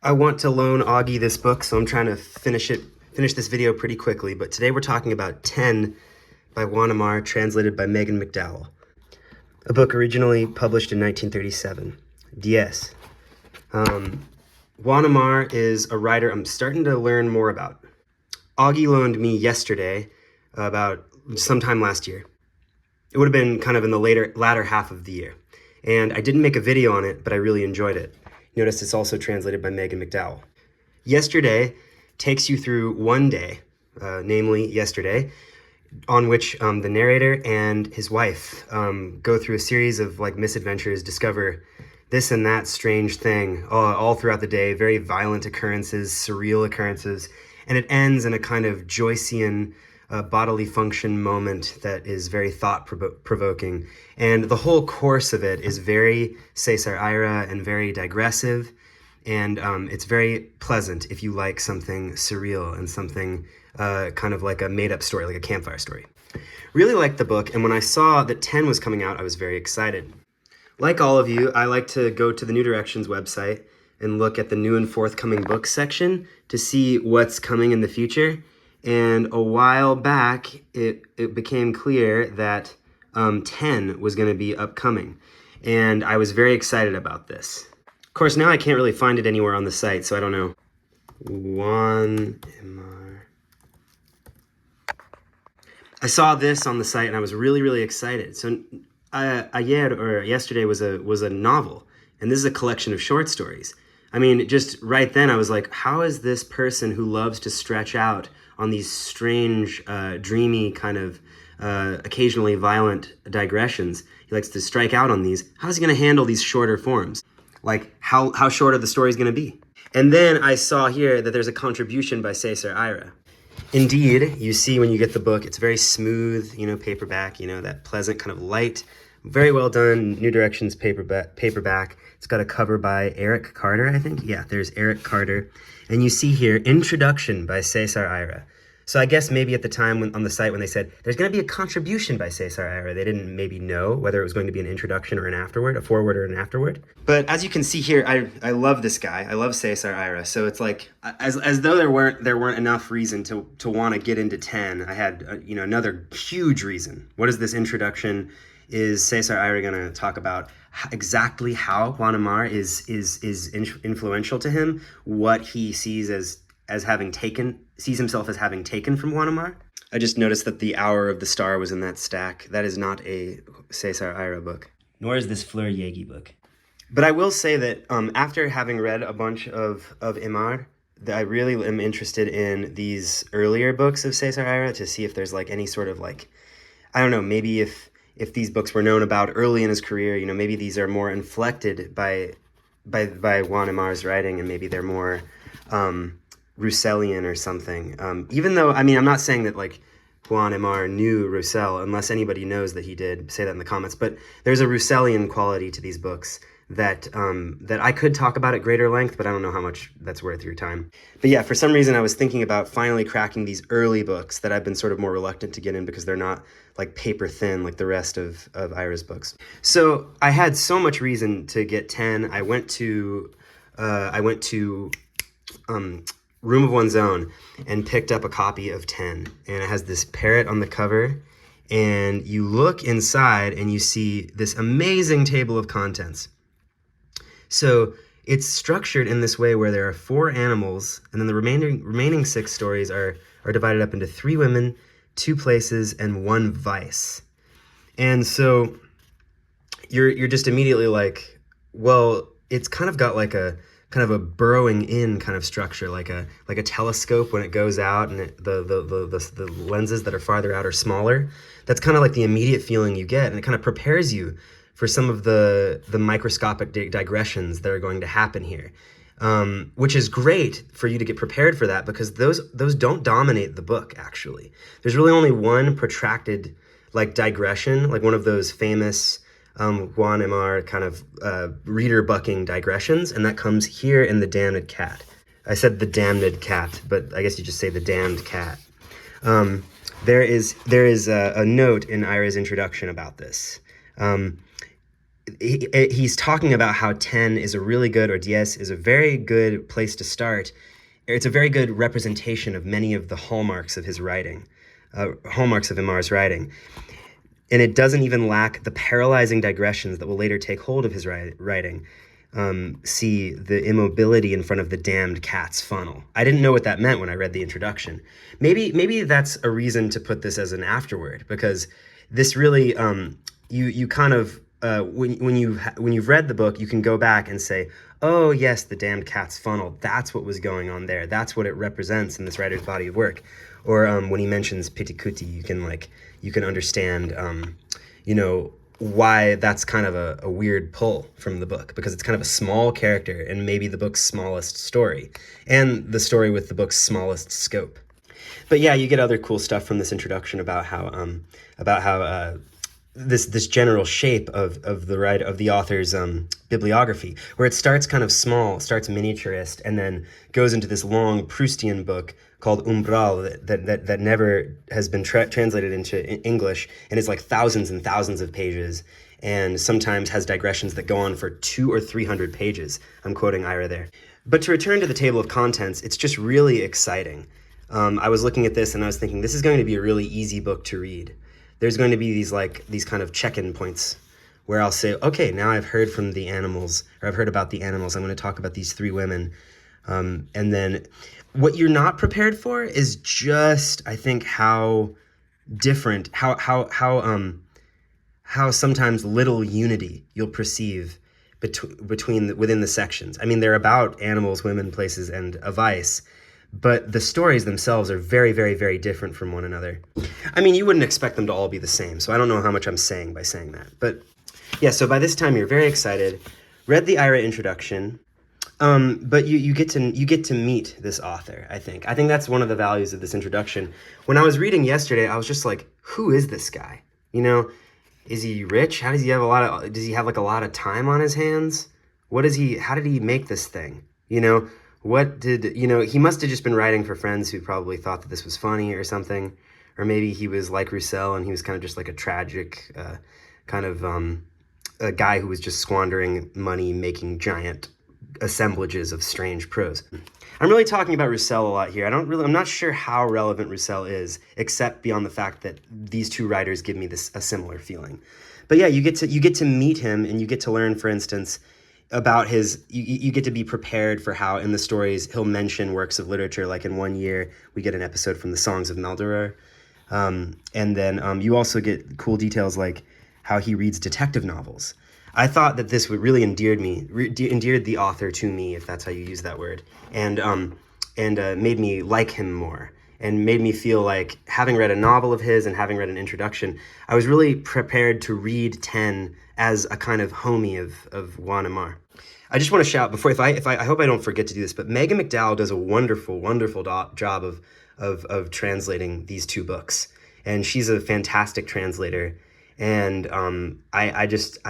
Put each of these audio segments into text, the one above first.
I want to loan Augie this book, so I'm trying to finish this video pretty quickly. But today we're talking about 10 by Juan Emar, translated by Megan McDowell. A book originally published in 1937. Diez. Juan Emar is a writer I'm starting to learn more about. Augie loaned me yesterday, about sometime last year. It would have been kind of in the latter half of the year. And I didn't make a video on it, but I really enjoyed it. Notice it's also translated by Megan McDowell. Yesterday takes you through one day, namely yesterday, on which the narrator and his wife go through a series of misadventures, discover this and that strange thing all throughout the day, very violent occurrences, surreal occurrences, and it ends in a kind of Joycean bodily function moment that is very thought-provoking. And the whole course of it is very Cesar Aira and very digressive, and it's very pleasant if you like something surreal and something kind of like a made-up story, like a campfire story. Really liked the book, and when I saw that 10 was coming out, I was very excited. Like all of you, I like to go to the New Directions website and look at the new and forthcoming books section to see what's coming in the future. And a while back, it became clear that 10 was going to be upcoming. And I was very excited about this. Of course, now I can't really find it anywhere on the site, so I don't know. Juan Emar. I saw this on the site and I was really, really excited. So yesterday was a novel, and this is a collection of short stories. I mean, just right then I was like, how is this person who loves to stretch out on these strange, dreamy, kind of occasionally violent digressions, he likes to strike out on these, how's he going to handle these shorter forms? Like, how short are the stories going to be? And then I saw here that there's a contribution by Cesar Aira. Indeed, you see when you get the book, it's very smooth, paperback, that pleasant kind of light, very well done, New Directions paperback. It's got a cover by Eric Carter, I think. Yeah, there's Eric Carter. And you see here, Introduction by Cesar Aira. So I guess maybe at the time on the site when they said, there's going to be a contribution by Cesar Aira, they didn't maybe know whether it was going to be an introduction or an afterword, a foreword or an afterword. But as you can see here, I love this guy. I love Cesar Aira. So it's like, as though there weren't enough reason to want to get into 10, I had, another huge reason. What is this introduction? Is Cesar Aira going to talk about exactly how Juan Emar is influential to him, what he sees sees himself as having taken from Juan Emar? I just noticed that the Hour of the Star was in that stack. That is not a Cesar Aira book, nor is this Fleur Yegi book. But I will say that after having read a bunch of Emar, that I really am interested in these earlier books of Cesar Aira to see if there's any sort of I don't know, maybe if these books were known about early in his career, maybe these are more inflected by Juan Emar's writing, and maybe they're more Russellian or something. Even though, I'm not saying that Juan Emar knew Roussel, unless anybody knows that he did, say that in the comments, but there's a Russellian quality to these books that I could talk about at greater length, but I don't know how much that's worth your time. But yeah, for some reason I was thinking about finally cracking these early books that I've been sort of more reluctant to get in because they're not paper thin like the rest of Aira's books. So I had so much reason to get 10. I went to Room of One's Own and picked up a copy of 10, and it has this parrot on the cover, and you look inside and you see this amazing table of contents. So it's structured in this way where there are 4 animals, and then the remaining 6 stories are divided up into 3 women, 2 places, and 1 vice. And so you're just immediately like, well, it's kind of got a burrowing in kind of structure, like a telescope when it goes out, and the lenses that are farther out are smaller. That's kind of like the immediate feeling you get, and it kind of prepares you for some of the microscopic digressions that are going to happen here, which is great for you to get prepared for that, because those don't dominate the book, actually. There's really only one protracted digression, one of those famous Juan Emar kind of reader bucking digressions, and that comes here in The Damned Cat. I said The Damned Cat, but I guess you just say The Damned Cat. There is a note in Aira's introduction about this. he's talking about how 10 is a really good, or 10 is a very good place to start. It's a very good representation of many of the hallmarks of his writing, hallmarks of Emar's writing. And it doesn't even lack the paralyzing digressions that will later take hold of his writing. See the immobility in front of the damned cat's funnel. I didn't know what that meant when I read the introduction. Maybe that's a reason to put this as an afterword, because this really, you kind of, when you've read the book, you can go back and say, oh yes, the damned cat's funnel, that's what was going on there. That's what it represents in this writer's body of work. Or when he mentions Pitikuti, you can understand, why that's kind of a weird pull from the book, because it's kind of a small character and maybe the book's smallest story, and the story with the book's smallest scope. But yeah, you get other cool stuff from this introduction about how this general shape of the author's bibliography, where it starts kind of small, starts miniaturist, and then goes into this long Proustian book called Umbral that never has been translated into English, and is like thousands and thousands of pages, and sometimes has digressions that go on for 200 or 300 pages. I'm quoting Ira there. But to return to the table of contents, it's just really exciting. I was looking at this and I was thinking, this is going to be a really easy book to read. There's going to be these kind of check-in points where I'll say, okay, now I've heard from the animals, or I've heard about the animals. I'm going to talk about these 3 women. And then what you're not prepared for is just, I think, how different, how sometimes little unity you'll perceive within the sections. I mean, they're about animals, women, places, and a vice, but the stories themselves are very, very, very different from one another. I mean, you wouldn't expect them to all be the same, so I don't know how much I'm saying by saying that. But yeah, so by this time you're very excited, read the Ira introduction, but you get to meet this author, I think. I think that's one of the values of this introduction. When I was reading yesterday, I was just like, who is this guy? Is he rich? How does he have does he have like a lot of time on his hands? How did he make this thing? He must have just been writing for friends who probably thought that this was funny or something. Or maybe he was like Roussel and he was kind of just like a tragic a guy who was just squandering money making giant assemblages of strange prose. I'm really talking about Roussel a lot here. I'm not sure how relevant Roussel is, except beyond the fact that these 2 writers give me a similar feeling. But yeah, you get to meet him, and you get to learn, for instance, about you get to be prepared for how in the stories he'll mention works of literature. Like in one year, we get an episode from the Songs of Maldoror. And then you also get cool details like how he reads detective novels. I thought that this would really endeared the author to me, if that's how you use that word, and made me like him more, and made me feel like, having read a novel of his and having read an introduction, I was really prepared to read 10 as a kind of homie of Juan Emar. I just want to shout before, I hope I don't forget to do this, but Megan McDowell does a wonderful, wonderful job of translating these 2 books, and she's a fantastic translator. And I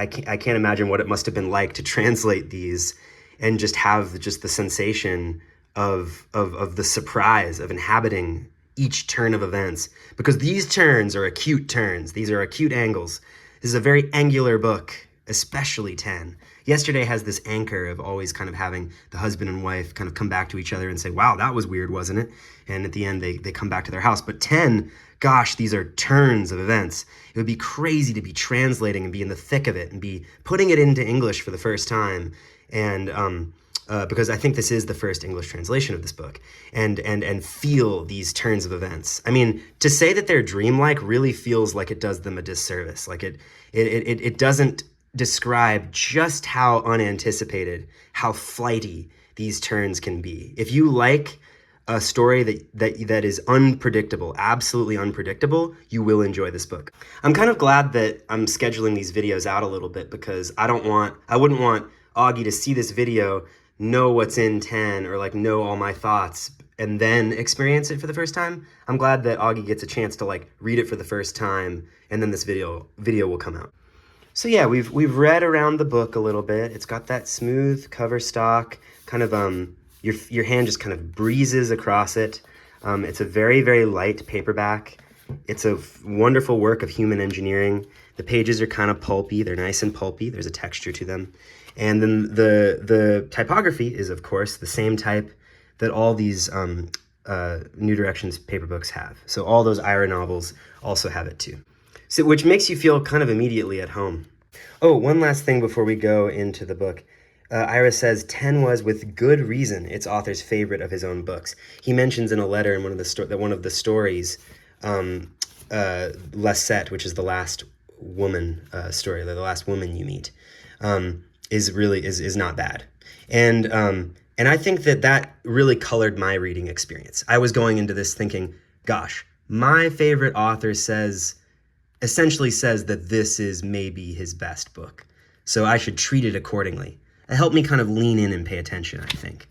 can't imagine what it must have been like to translate these and just have the sensation of the surprise of inhabiting each turn of events, because these turns are acute turns. These are acute angles. This is a very angular book, especially 10. Yesterday has this anchor of always kind of having the husband and wife kind of come back to each other and say, wow, that was weird, wasn't it? And at the end, they come back to their house. But 10, gosh, these are turns of events. It would be crazy to be translating and be in the thick of it and be putting it into English for the first time. And because I think this is the first English translation of this book, and feel these turns of events. I mean, to say that they're dreamlike really feels like it does them a disservice. Like it doesn't describe just how unanticipated, how flighty these turns can be. If you like a story that is unpredictable, absolutely unpredictable, you will enjoy this book. I'm kind of glad that I'm scheduling these videos out a little bit, because I wouldn't want Augie to see this video, know what's in 10, or like know all my thoughts, and then experience it for the first time. I'm glad that Augie gets a chance to like read it for the first time, and then this video will come out. So yeah, we've read around the book a little bit. It's got that smooth cover stock, kind of your hand just kind of breezes across it. It's a very, very light paperback. It's a wonderful work of human engineering. The pages are kind of pulpy. They're nice and pulpy. There's a texture to them. And then the typography is, of course, the same type that all these New Directions paper books have. So all those Ira novels also have it too. So, which makes you feel kind of immediately at home. Oh, one last thing before we go into the book. Ira says 10 was, with good reason, its author's favorite of his own books. He mentions in a letter in one of the stories, Lesette, which is the last woman story, the last woman you meet, is not bad. And I think that really colored my reading experience. I was going into this thinking, gosh, my favorite author essentially says that this is maybe his best book. So I should treat it accordingly. It helped me kind of lean in and pay attention, I think.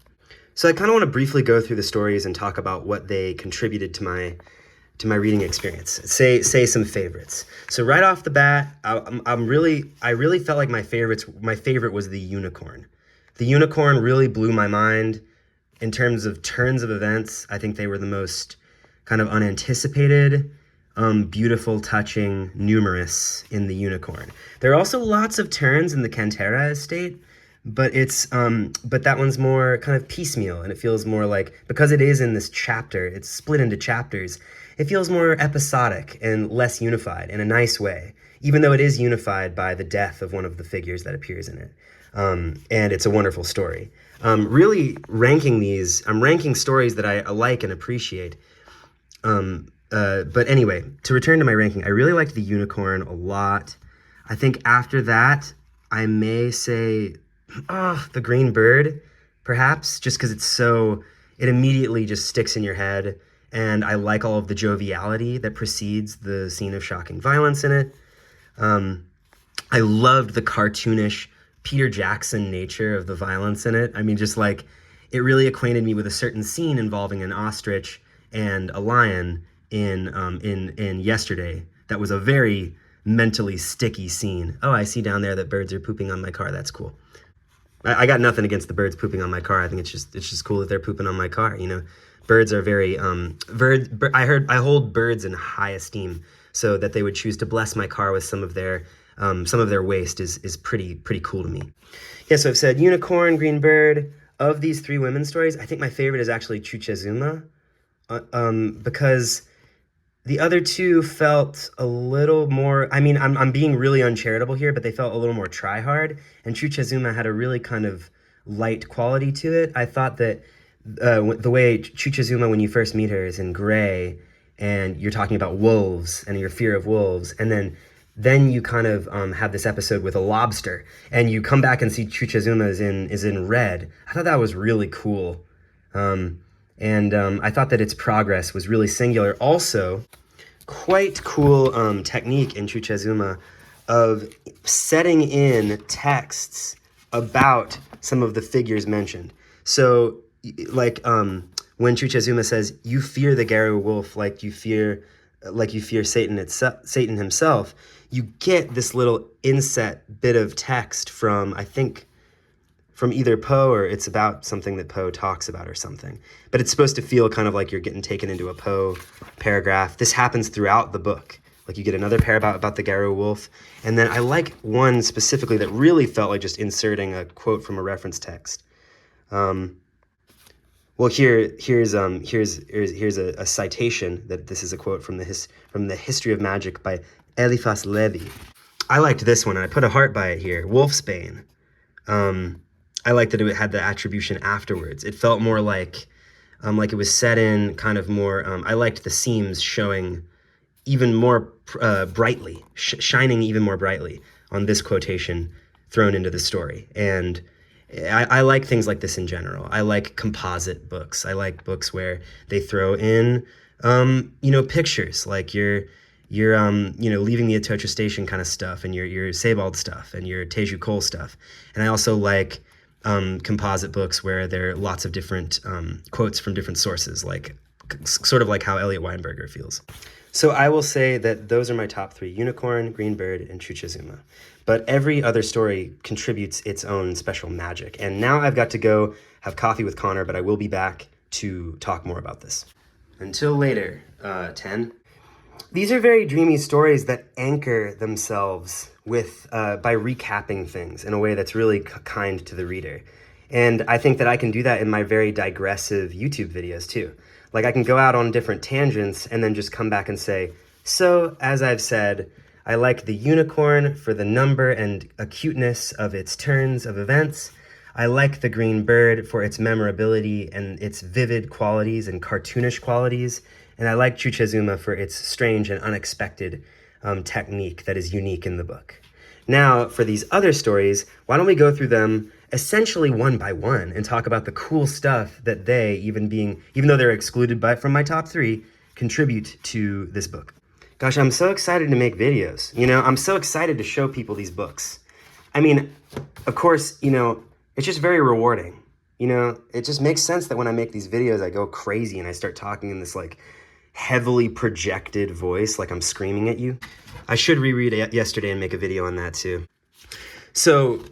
So I kind of want to briefly go through the stories and talk about what they contributed to my reading experience. Say some favorites. So right off the bat, I really felt like my favorite was the unicorn. The unicorn really blew my mind in terms of turns of events. I think they were the most kind of unanticipated, beautiful, touching, numerous in the unicorn. There are also lots of turns in the Cantera estate, but that one's more kind of piecemeal, and it feels more like, because it is in this chapter, it's split into chapters, it feels more episodic and less unified in a nice way, even though it is unified by the death of one of the figures that appears in it. And it's a wonderful story. Really ranking these, I'm ranking stories that I like and appreciate. But anyway, to return to my ranking, I really liked the unicorn a lot. I think after that, I may say, the green bird, perhaps, just because it immediately just sticks in your head. And I like all of the joviality that precedes the scene of shocking violence in it. I loved the cartoonish Peter Jackson nature of the violence in it. I mean, just like, it really acquainted me with a certain scene involving an ostrich and a lion in Yesterday. That was a very mentally sticky scene. Oh, I see down there that birds are pooping on my car. That's cool. I got nothing against the birds pooping on my car. I think it's just cool that they're pooping on my car. You know, birds are very I hold birds in high esteem. So that they would choose to bless my car with some of their waste is pretty cool to me. Yeah. So I've said unicorn, green bird. Of these three women's stories, I think my favorite is actually Chuchezuma, because the other two felt a little more, I mean, I'm being really uncharitable here, but they felt a little more try-hard, and Chuchezuma had a really kind of light quality to it. I thought that the way Chuchezuma, when you first meet her, is in gray, and you're talking about wolves and your fear of wolves, and then you kind of have this episode with a lobster, and you come back and see Chuchezuma is in red. I thought that was really cool. And I thought that its progress was really singular. Also, quite cool technique in Chuchezuma of setting in texts about some of the figures mentioned. So, like when Chuchezuma says, "You fear the Garu wolf like you fear Satan himself," you get this little inset bit of text from, I think, from either Poe, or it's about something that Poe talks about or something. But it's supposed to feel kind of like you're getting taken into a Poe paragraph. This happens throughout the book. Like, you get another paragraph about the Garu wolf. And then I like one specifically that really felt like just inserting a quote from a reference text. Well, here's a citation that this is a quote from the History of Magic by Eliphas Levi. I liked this one, and I put a heart by it here. Wolfsbane. I liked that it had the attribution afterwards. It felt more like it was set in kind of more. I liked the seams showing even more brightly, shining even more brightly on this quotation thrown into the story. And I like things like this in general. I like composite books. I like books where they throw in, pictures, like your leaving the Atocha station kind of stuff, and your Sebald stuff, and your Teju Cole stuff. And I also like composite books where there are lots of different quotes from different sources, like sort of like how Elliot Weinberger feels. So I will say that those are my top three: Unicorn, Green Bird, and Chuchezuma. But every other story contributes its own special magic. And now I've got to go have coffee with Connor, but I will be back to talk more about this. Until later, 10. These are very dreamy stories that anchor themselves with by recapping things in a way that's really kind to the reader. And I think that I can do that in my very digressive YouTube videos too. Like I can go out on different tangents and then just come back and say, so as I've said, I like the unicorn for the number and acuteness of its turns of events. I like the green bird for its memorability and its vivid qualities and cartoonish qualities. And I like Chuchezuma for its strange and unexpected technique that is unique in the book. Now, for these other stories, why don't we go through them essentially one by one and talk about the cool stuff that they, even though they're excluded from my top 3, contribute to this book. Gosh, I'm so excited to make videos. You know, I'm so excited to show people these books. I mean, of course, you know, it's just very rewarding. You know, it just makes sense that when I make these videos, I go crazy and I start talking in this like heavily projected voice, like I'm screaming at you. I should reread it yesterday and make a video on that too. So,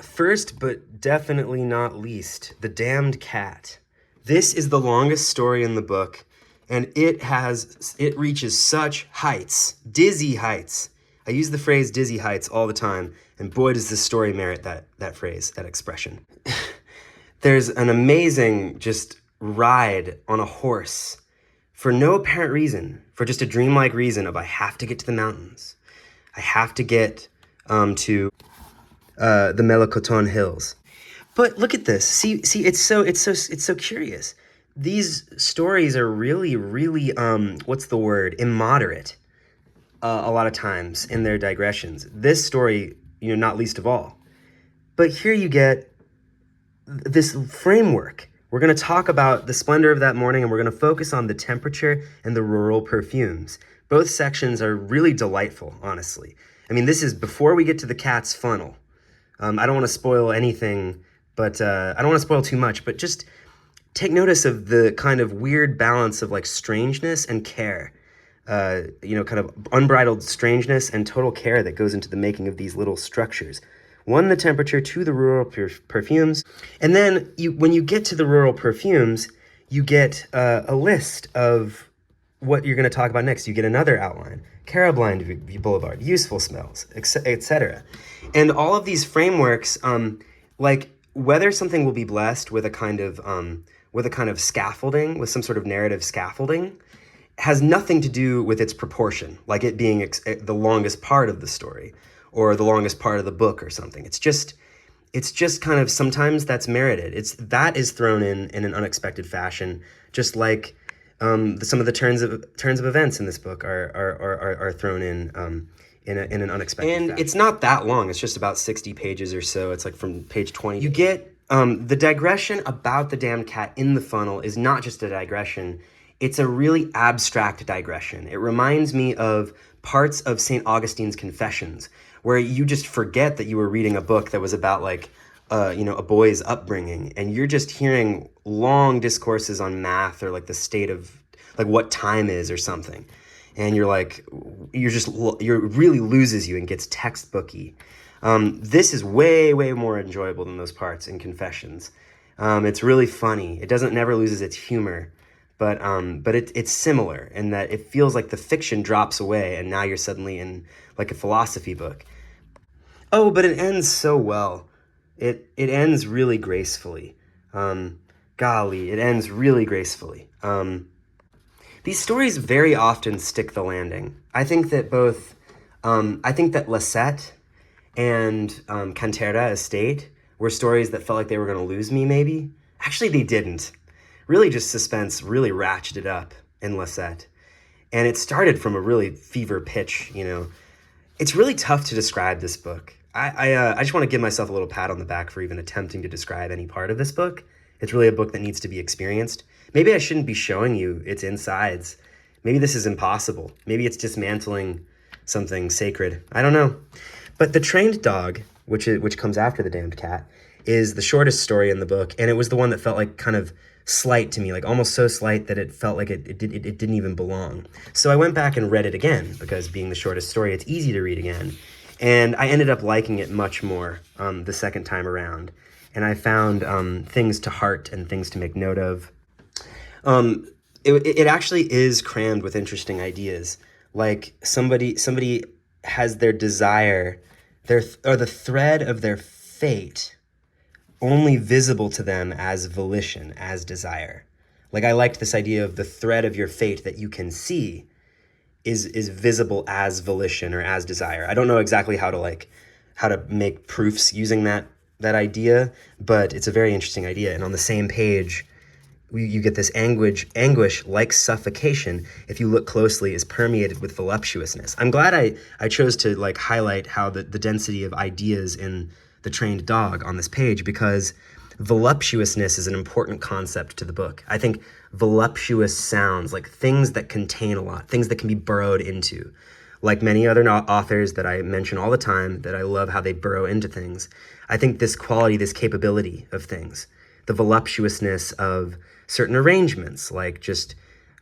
first but definitely not least, The Damned Cat. This is the longest story in the book, and it reaches such heights, dizzy heights. I use the phrase dizzy heights all the time, and boy does this story merit that phrase, that expression. There's an amazing just ride on a horse for no apparent reason, for just a dreamlike reason of I have to get to the mountains. I have to get to the Melacoton Hills. But look at this. See, it's so curious. These stories are really, what's the word? Immoderate. A lot of times in their digressions. This story, you know, not least of all. But here you get this framework. We're going to talk about the splendor of that morning, and we're going to focus on the temperature and the rural perfumes. Both sections are really delightful, honestly. I mean, this is before we get to the cat's funnel. I don't want to spoil anything, but I don't want to spoil too much, but just take notice of the kind of weird balance of like strangeness and care. You know, kind of unbridled strangeness and total care that goes into the making of these little structures. 1, the temperature, 2, the rural perfumes. And then when you get to the rural perfumes, you get a list of what you're going to talk about next. You get another outline, Caroline Boulevard, useful smells, etc. And all of these frameworks, like whether something will be blessed with a kind of scaffolding, with some sort of narrative scaffolding, has nothing to do with its proportion, like it being the longest part of the story or the longest part of the book or something. It's just kind of, sometimes that's merited. That is thrown in an unexpected fashion, just like some of the turns of events in this book are thrown in an unexpected fashion. And it's not that long. It's just about 60 pages or so. It's like from page 20. You get the digression about the damned cat in the funnel is not just a digression. It's a really abstract digression. It reminds me of parts of St. Augustine's Confessions, where you just forget that you were reading a book that was about like, a boy's upbringing, and you're just hearing long discourses on math or like the state of like what time is or something. And you're like, really loses you and gets textbooky. This is way, way more enjoyable than those parts in Confessions. It's really funny. It never loses its humor. But it's similar in that it feels like the fiction drops away and now you're suddenly in like a philosophy book. Oh, but it ends so well. It ends really gracefully. Golly, it ends really gracefully. These stories very often stick the landing. I think that Lisette and Cantera Estate were stories that felt like they were going to lose me, maybe. Actually, they didn't. Really just suspense really ratcheted up in Lisette. And it started from a really fever pitch, you know. It's really tough to describe this book. I just want to give myself a little pat on the back for even attempting to describe any part of this book. It's really a book that needs to be experienced. Maybe I shouldn't be showing you its insides. Maybe this is impossible. Maybe it's dismantling something sacred. I don't know. But The Trained Dog, which comes after The Damned Cat, is the shortest story in the book, and it was the one that felt like kind of slight to me, like almost so slight that it felt like it didn't even belong. So I went back and read it again, because being the shortest story, it's easy to read again. And I ended up liking it much more the second time around. And I found things to heart and things to make note of. It actually is crammed with interesting ideas. like somebody has their desire, or the thread of their fate only visible to them as volition, as desire. Like I liked this idea of the thread of your fate that you can see is visible as volition or as desire. I don't know exactly how to make proofs using that idea, but it's a very interesting idea. And on the same page, you get this anguish like suffocation, if you look closely, is permeated with voluptuousness. I'm glad I chose to like highlight how the density of ideas in The Trained Dog on this page, because voluptuousness is an important concept to the book. I think voluptuous sounds, like things that contain a lot, things that can be burrowed into. Like many other authors that I mention all the time, that I love how they burrow into things, I think this quality, this capability of things, the voluptuousness of certain arrangements, like just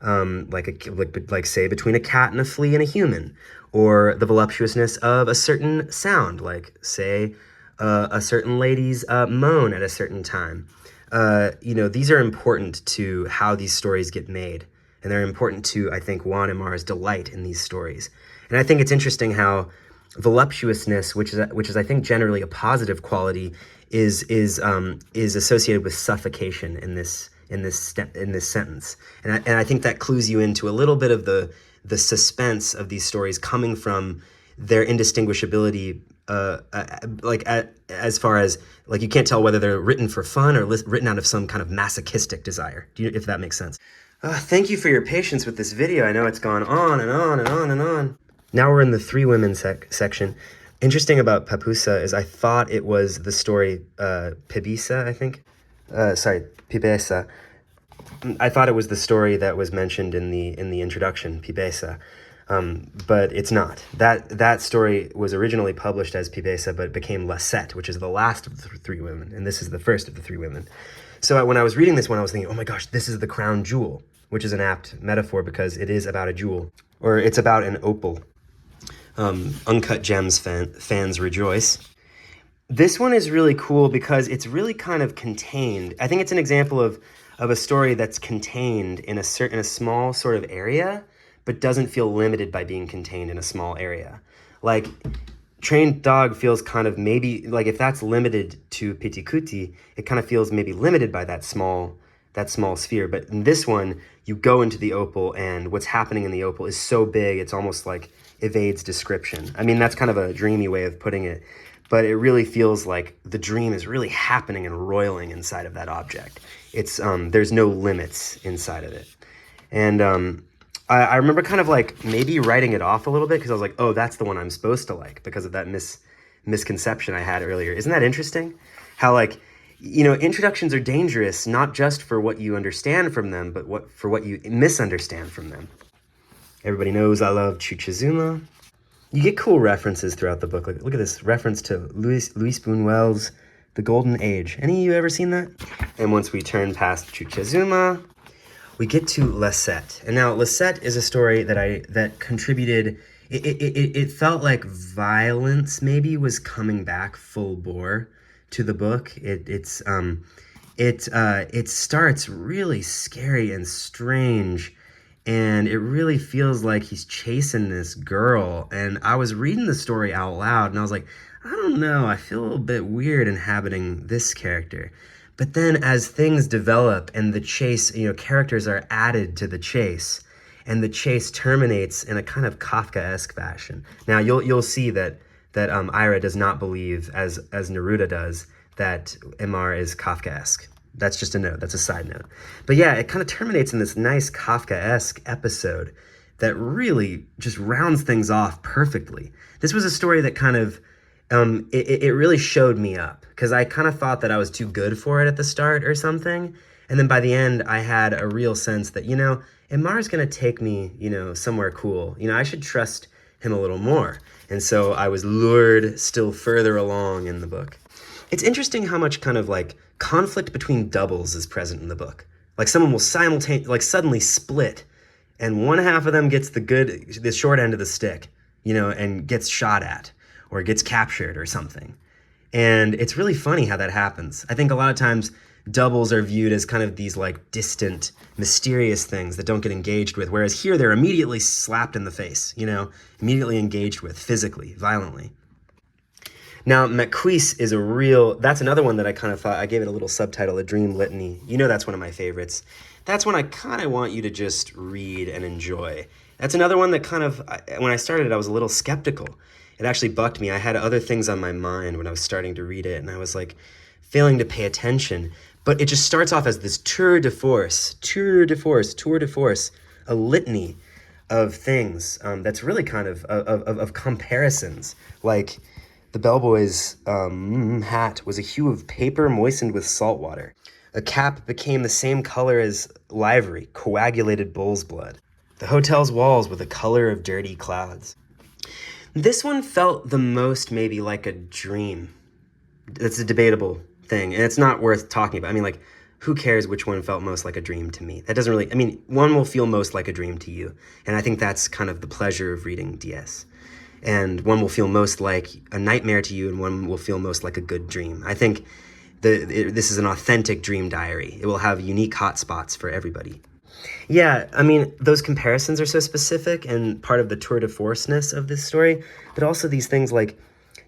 like say between a cat and a flea and a human, or the voluptuousness of a certain sound, like say a certain lady's moan at a certain time. These are important to how these stories get made, and they're important to, I think, Juan Emar's delight in these stories. And I think it's interesting how voluptuousness, which is I think generally a positive quality, is associated with suffocation in this sentence, and I think that clues you into a little bit of the suspense of these stories coming from their indistinguishability, as far as like you can't tell whether they're written for fun or written out of some kind of masochistic desire. If that makes sense. Thank you for your patience with this video. I know it's gone on and on and on and on. Now we're in the three women section. Interesting about Papusa is I thought it was the story Pibisa, I think. Pibesa. I thought it was the story that was mentioned in the introduction, Pibesa, but it's not. That story was originally published as Pibesa, but became Lasset, which is the last of the three women, and this is the first of the three women. So when I was reading this one, I was thinking, oh my gosh, this is the crown jewel, which is an apt metaphor because it is about a jewel, or it's about an opal. Uncut Gems fans rejoice. This one is really cool because it's really kind of contained. I think it's an example of a story that's contained in a small sort of area, but doesn't feel limited by being contained in a small area. Like Trained Dog feels kind of maybe, like if that's limited to Pitikuti, it kind of feels maybe limited by that small sphere. But in this one, you go into the opal, and what's happening in the opal is so big, it's almost like evades description. I mean, that's kind of a dreamy way of putting it, but it really feels like the dream is really happening and roiling inside of that object. It's there's no limits inside of it. And I remember kind of like maybe writing it off a little bit because I was like, oh, that's the one I'm supposed to like because of that misconception I had earlier. Isn't that interesting? How like, introductions are dangerous, not just for what you understand from them, but for what you misunderstand from them. Everybody knows I love Chuchizuma. You get cool references throughout the book. Like, look at this reference to Louis Buñuel's The Golden Age. Any of you ever seen that? And once we turn past Chuchizuma, we get to Lasset. And now Lasset is a story that contributed. It felt like violence maybe was coming back full bore to the book. It starts really scary and strange. And it really feels like he's chasing this girl. And I was reading the story out loud, and I was like, I don't know, I feel a little bit weird inhabiting this character. But then as things develop and the chase, characters are added to the chase, and the chase terminates in a kind of Kafkaesque fashion. Now, you'll see that Ira does not believe, as Neruda does, that Emar is Kafkaesque. That's just a note. That's a side note. But yeah, it kind of terminates in this nice Kafkaesque episode that really just rounds things off perfectly. This was a story that kind of, it really showed me up because I kind of thought that I was too good for it at the start or something. And then by the end, I had a real sense that, Emar's going to take me, somewhere cool. I should trust him a little more. And so I was lured still further along in the book. It's interesting how much kind of like conflict between doubles is present in the book. Like someone will suddenly split, and one half of them gets the short end of the stick, and gets shot at or gets captured or something. And it's really funny how that happens. I think a lot of times doubles are viewed as kind of these like distant, mysterious things that don't get engaged with, whereas here they're immediately slapped in the face, you know, immediately engaged with physically, violently. Now, Mac Quice is a real, that's another one that I kind of thought, I gave it a little subtitle, A Dream Litany. You know that's one of my favorites. That's one I kind of want you to just read and enjoy. That's another one that kind of, when I started it, I was a little skeptical. It actually bucked me. I had other things on my mind when I was starting to read it, and I was like failing to pay attention. But it just starts off as this tour de force, a litany of things that's really kind of comparisons. Like the bellboy's hat was a hue of paper moistened with salt water. A cap became the same color as livery, coagulated bull's blood. The hotel's walls were the color of dirty clouds. This one felt the most maybe like a dream. That's a debatable thing, and it's not worth talking about. I mean, like, who cares which one felt most like a dream to me? That doesn't really, I mean, one will feel most like a dream to you, and I think that's kind of the pleasure of reading DS. And one will feel most like a nightmare to you, and one will feel most like a good dream. I think this is an authentic dream diary. It will have unique hotspots for everybody. Yeah, I mean, those comparisons are so specific and part of the tour de force-ness of this story, but also these things like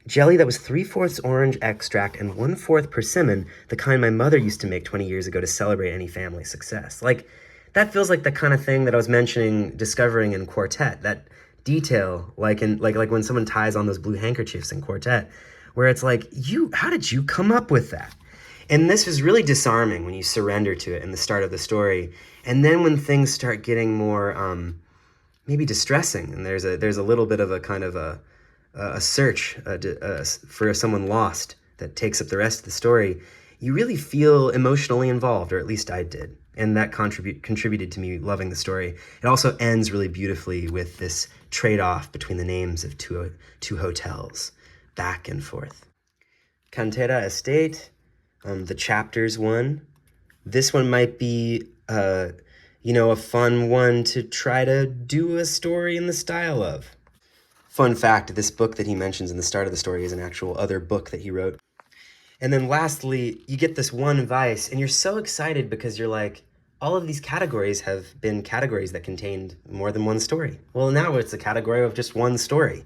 jelly that was 3/4 orange extract and 1/4 persimmon, the kind my mother used to make 20 years ago to celebrate any family success. Like, that feels like the kind of thing that I was mentioning, discovering in Quartet, that detail, like when someone ties on those blue handkerchiefs in Quartet, where it's like, how did you come up with that? And this is really disarming when you surrender to it in the start of the story. And then when things start getting more maybe distressing, and there's a little bit of a kind of a search for someone lost that takes up the rest of the story, you really feel emotionally involved, or at least I did. And that contributed to me loving the story. It also ends really beautifully with this trade-off between the names of two hotels, back and forth. Cantera Estate, the chapters one. This one might be, a fun one to try to do a story in the style of. Fun fact, this book that he mentions in the start of the story is an actual other book that he wrote. And then lastly, you get this one vice, and you're so excited because you're like, all of these categories have been categories that contained more than one story. Well, now it's a category of just one story,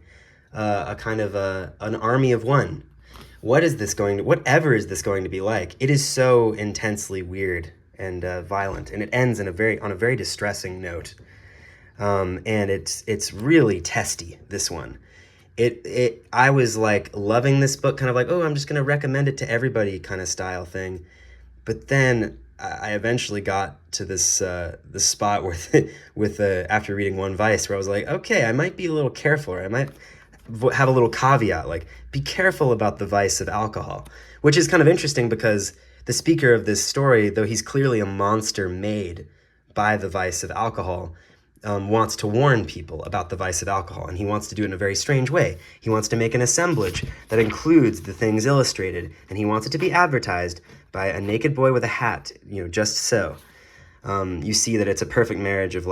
a kind of an army of one. Whatever is this going to be like? It is so intensely weird and violent, and it ends on a very distressing note. And it's really testy, this one. I was like loving this book, kind of like, oh, I'm just gonna recommend it to everybody kind of style thing. But then I eventually got to this spot with after reading one vice, where I was like, okay, I might be a little careful, or I might have a little caveat, like, be careful about the vice of alcohol, which is kind of interesting because the speaker of this story, though he's clearly a monster made by the vice of alcohol, wants to warn people about the vice of alcohol, and he wants to do it in a very strange way. He wants to make an assemblage that includes the things illustrated, and he wants it to be advertised by a naked boy with a hat, just so. You see that it's a perfect marriage of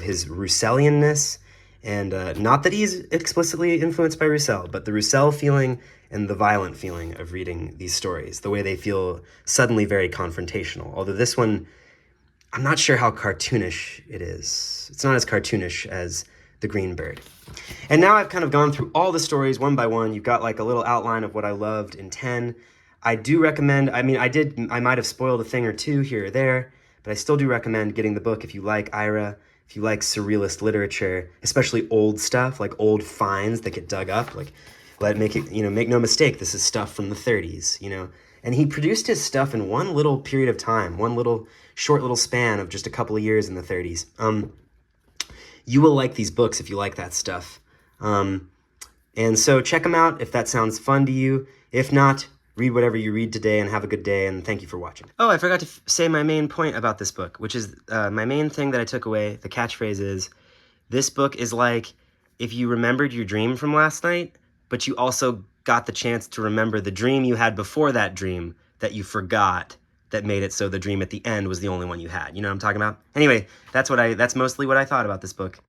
his Russellianness, and not that he's explicitly influenced by Roussel, but the Roussel feeling and the violent feeling of reading these stories, the way they feel suddenly very confrontational. Although this one, I'm not sure how cartoonish it is. It's not as cartoonish as The Green Bird. And now I've kind of gone through all the stories one by one. You've got like a little outline of what I loved in 10. I do recommend, I might have spoiled a thing or two here or there, but I still do recommend getting the book if you like Ira, if you like surrealist literature, especially old stuff, like old finds that get dug up, like make no mistake, this is stuff from the 30s, And he produced his stuff in one little period of time, one short little span of just a couple of years in the 30s. You will like these books if you like that stuff. And so check them out if that sounds fun to you. If not, read whatever you read today and have a good day, and thank you for watching. Oh, I forgot to say my main point about this book, which is my main thing that I took away, the catchphrase is, this book is like if you remembered your dream from last night, but you also got the chance to remember the dream you had before that dream that you forgot, that made it so the dream at the end was the only one you had. You know what I'm talking about? Anyway, that's mostly what I thought about this book.